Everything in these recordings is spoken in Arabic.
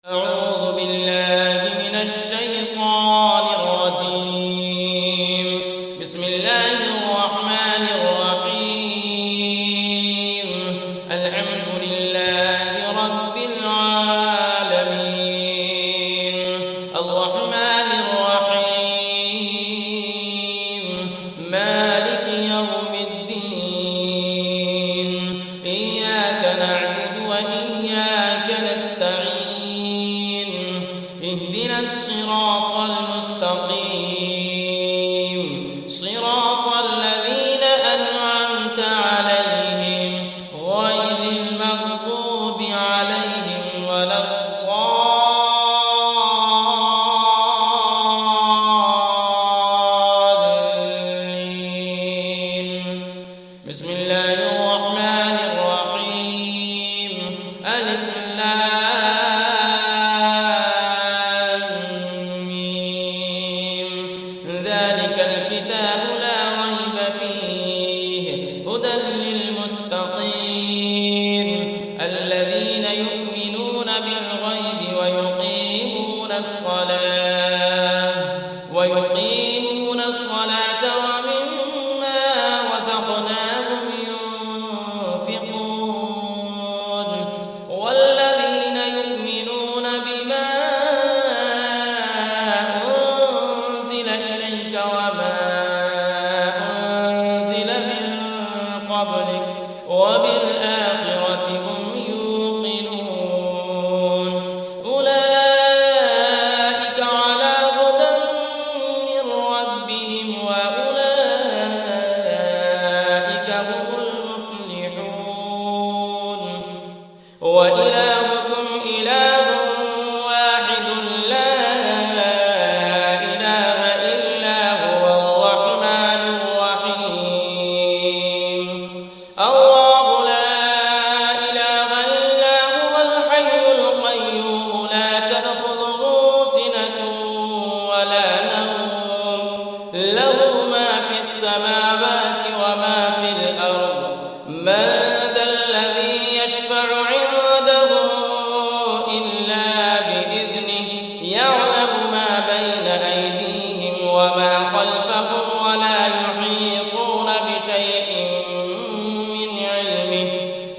أعوذ بالله من الشيطان الرجيم. بسم الله الرحمن الرحيم. الحمد لله رب العالمين الرحمن الرحيم مالك يوم الدين إياك نعبد وإياك نستعين اهدنا الصراط المستقيم صراط الذين أنعمت عليهم غير المغضوب عليهم ولا الضالين. بسم الله الرحمن الرحيم ألف ذلك الكتاب لا ريب فيه هدى للمتقين الذين يؤمنون بالغيب ويقيمون الصلاة ومما رزقناهم ينفقون والذين يؤمنون بما أنزل إليك وما أنزل من قبلك وبالآخرة هم يوقنون أولئك على هدى من ربهم وأولئك هم المفلحون. وإلهكم إله واحد لا إله إلا هو الرحمن الرحيم. الله لا إله إلا هو الحي القيوم لا تأخذه سنة ولا نوم له ما في السماوات وما في الأرض من ذا الذي يشفع عنده إلا بإذنه يعلم ما بين أيديهم وما خلفهم ولا يحيطون بشيء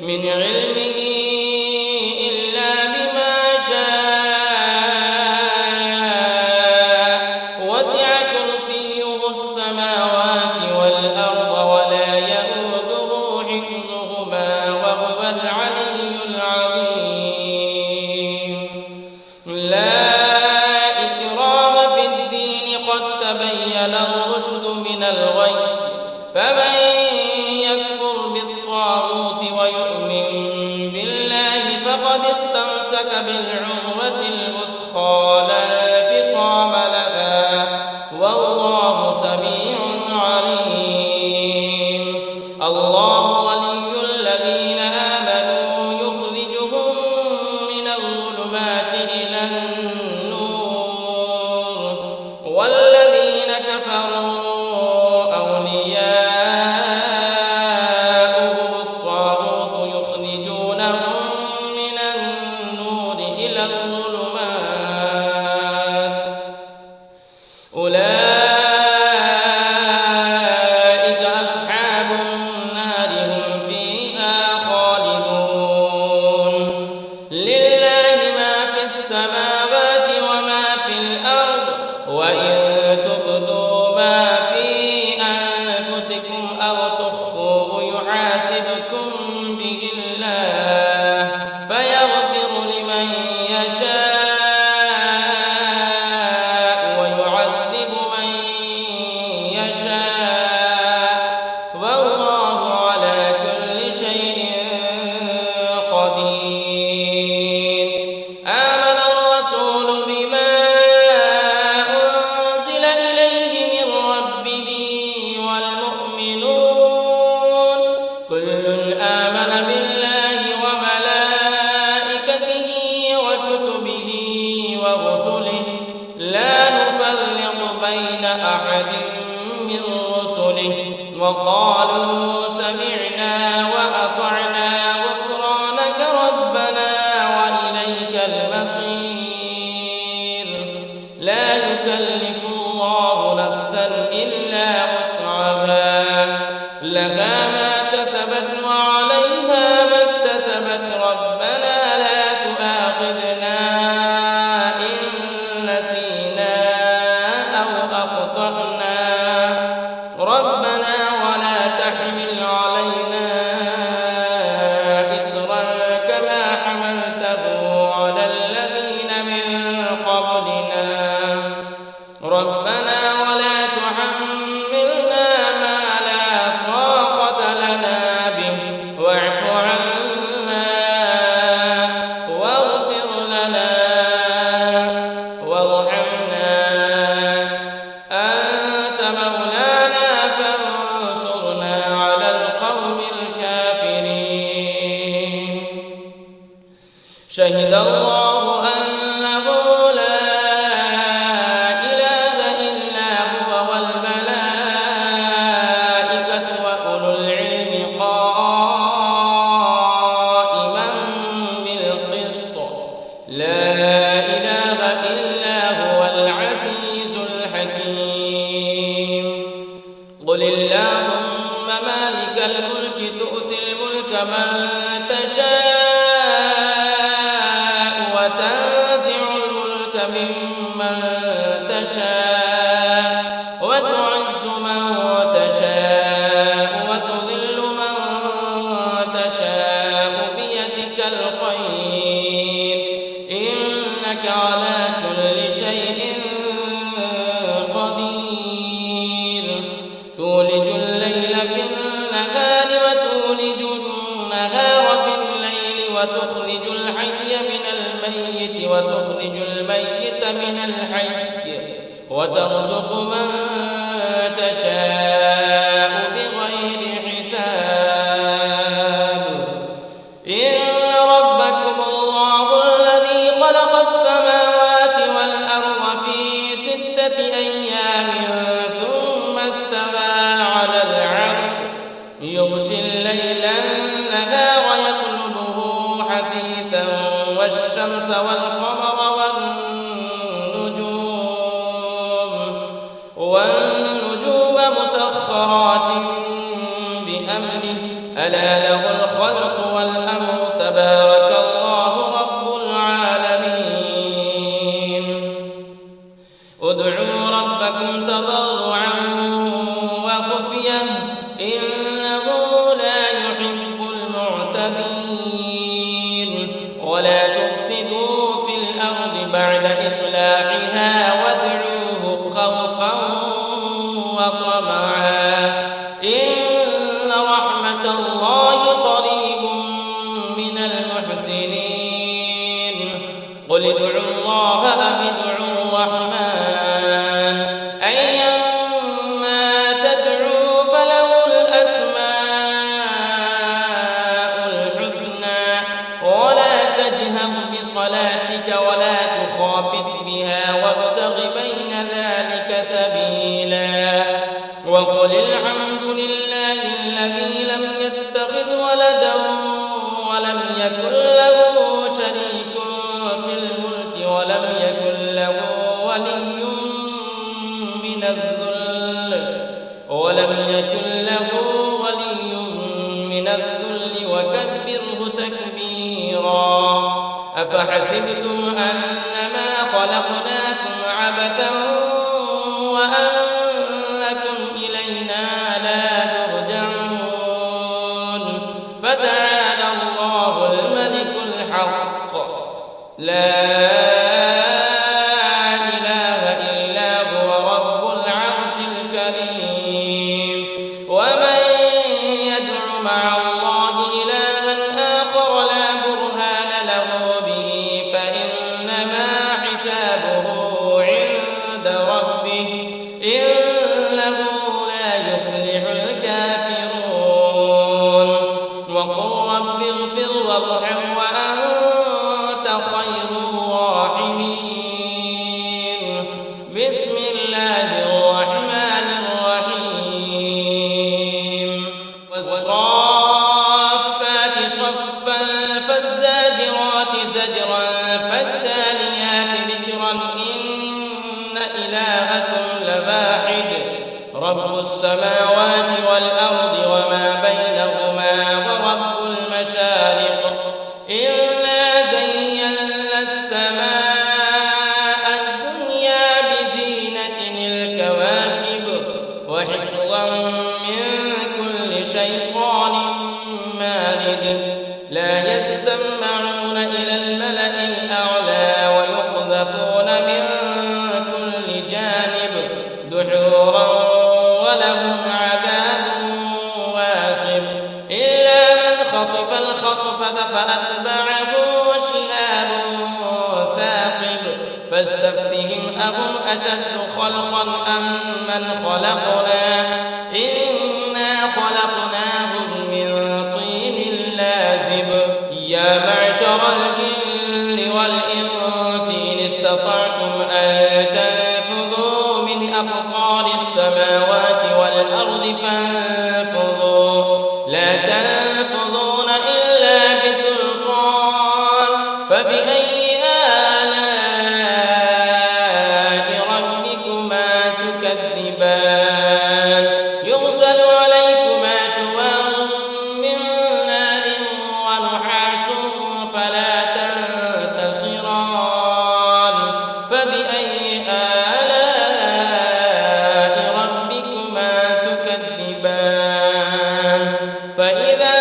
من علمه إلا بما شاء وسع كرسيه السماوات والأرض ولا يئوده حفظهما وهو العلي العظيم. لا إكراه في الدين قد تبين الرشد من الغي فمن يكفر بالطاغوت ويؤمن بالله فقد استمسك بالعروة الوثقى لا انفصام لها والله سميع عليم. الله ولي الذين آمنوا يخرجهم من الظلمات إلى النور والذين كفروا أولياؤهم الطاغوت يخرجونهم من النور إلى الظلمات أولئك أصحاب النار هم فيها خالدون. لله ما في السماوات وما في الأرض وإن تبدوا ما في أنفسكم أو تخفوه يحاسبكم به الله فيغفر لمن يشاء ويعذب من يشاء والله على كل شيء قدير. آمن الرسول بما أنزل إليه من ربه والمؤمنون كل آمن بالله وملائكته وكتبه ورسله لا نفرق بين أحد من رسله وقالوا سمعنا وأطعنا غفرانك ربنا وإليك المصير. بشير لا يكلف الله نفسا إلا وسعها لها ما كسبت وعليها ما اكتسبت ربنا لا تؤاخذنا إن نسينا أو أخطأنا ربنا ولا تحمل علينا إصرا كما حملته على الذين من قبلنا ربنا ولا تحملنا ما لا طاقة لنا به واعف عنا واغفر لنا وارحمنا أنت مولانا فانصرنا على القوم الكافرين شهد الله أنه لا إله إلا هو والملائكة وأولو العلم قائما بالقسط لا إله إلا هو العزيز الحكيم قل اللهم مالك الملك تؤتي الملك من تشاء وتنزع الملك ممن تشاء وتعز من تشاء وتذل من تشاء بيدك الخير إنك على كل شيء قدير تولج الليل في النهار وتولج النهار في الليل وتخرج الحي من الميت وتخرج الميت من الحي وترزق من تشاء بغير حساب إن ربكم الله الذي خلق السماوات والأرض في 6 أيام ثم استوى على العرش يغشي الليل النهار يطلبه حثيثا والشمس والقمر والنجوم مسخرات بأمره ألا له الخلق والأمر تبارك الله رب العالمين ادعوا ربكم تضرعا وخفية إنه لا يحب المعتدين ولا تفسدوا في الأرض بعد إصلاحها وادعوه خوفا وطمعا إن رحمة الله قريب من المحسنين قل ادعوا الله أم ادعوا الرحمن أيما تدعوا فله الأسماء الحسنى ولا تجهر بصلاتك ولا تخافت بها وابتغ بين ذلك سبيلا وقل الحمد لله الذي لم يتخذ ولدا ولم يكن له شريك في الملك ولم يكن له ولي من الذل وكبره تكبيرا أفحسبتم أنما خلقناكم عبثا وأنكم إلينا لا ترجعون فتعالى الله الملك الحق لا إله إلا هو رب العرش الكريم ومن يدع مع الله إلها آخر لا برهان له به فإنما حسابه عند ربه إنه لا يفلح الكافرون وقل رب اغفر وارحم وأنت خير الراحمين رب السماوات والأرض وما بينهما ورب المشارق إنا زينا السماء الدنيا بزينة الكواكب وحفظا من كل شيطان مارد لا يسمعون إلى الملأ الأعلى ويقذفون من كل جانب دحورا ولهم عذاب واصب إلا من خطف الخطفة فأتبعه شهاب ثاقب فاستفتهم أهم أشد خلقا أم من خلقنا إنا خلقناهم من طين لازب يا معشر الجن والإنس إن استطعتم أن تنفذوا من أقطار السماوات والأرض فانفذوا لا تنفذون إلا بسلطان فبأي آلاء ربكما تكذبان يرسل عليكما شواظ من نار ونحاس فلا تنتصران فبأي آلاء ربكما تكذبان فإذا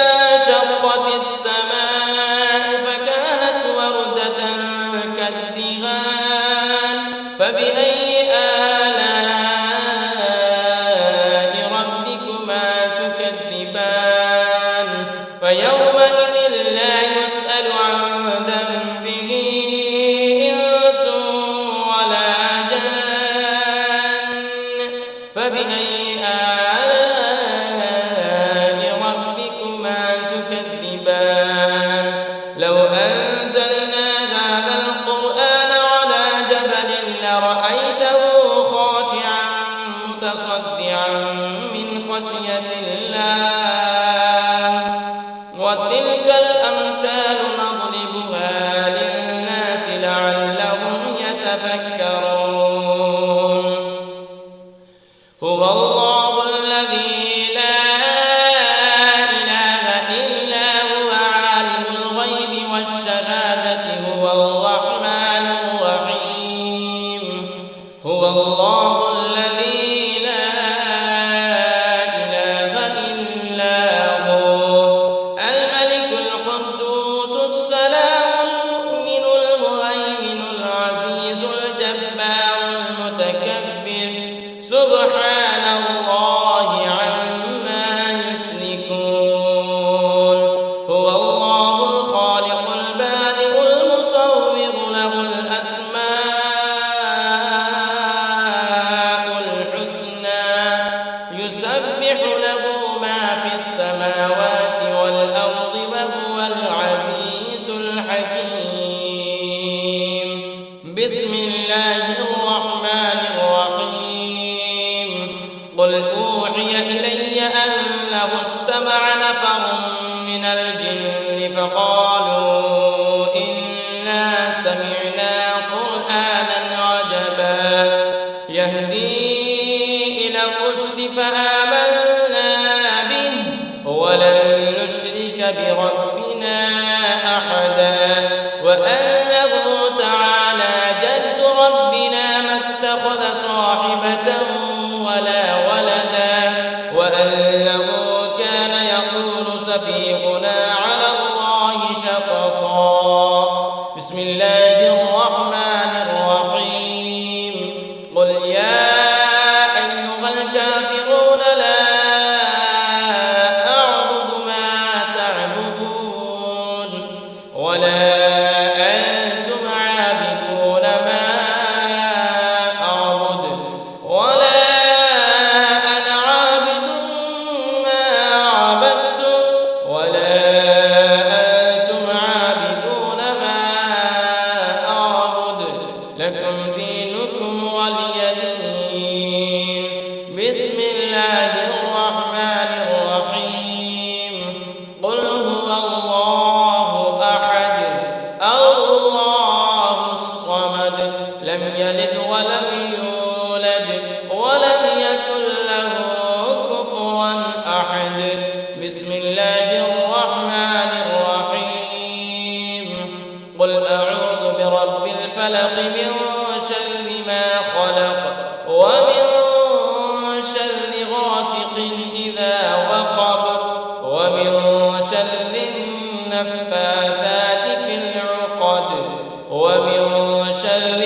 شقت السماء فكانت وردة كالدهان فبأي آلاء ربكما تكذبان فيومئذ لا يسأل عن ذنبه إنس ولا جان فبأي آلاء ربكما تكذبان لو أنزلنا هذا القرآن على جبل لرأيته خاشعا متصدعا من خشية الله وتلك الأمثال نضربها للناس لعلهم يتفكرون هو الله الذي لا إله إلا هو عالم الغيب والشهادة هو الرحمن الرحيم هو الله الذي لا إله إلا هو الملك القدوس السلام المؤمن المهيمن العزيز الجبار المتكبر سبحان الله عما يشركون هو الله الخالق البارئ المصور له الأسماء الحسنى يسبح له ما في السماوات والأرض وهو العزيز الحكيم بسم الله الرحمن الرحيم قل أوحي إلي أنه استمع نفر من الجن فقالوا إنا سمعنا قرآنا عجبا يهدي إلى الرشد فآمنا به ولن نشرك بربنا أحدا وأنه تعالى جد ربنا ما اتخذ صاحبة ولا ولدا وأنه كان يقول سفيهنا على الله شططا بسم الله الرحمن الرحيم قل يا أيها الكافرون لا أعبد ما تعبدون ولا أنتم عابدون ما أعبد ولا أنا عابد ما عبدتم ولا أنتم عابدون ما أعبد لكم دينكم ولي دين بسم الله الرحمن الرحيم قل هو الله أحد الله الصمد لم يلد ولم يولد ولم يكن له ورب الفلق من شر ما خلق ومن شر غاسق إذا وقب ومن شر النفاثات في العقد ومن شر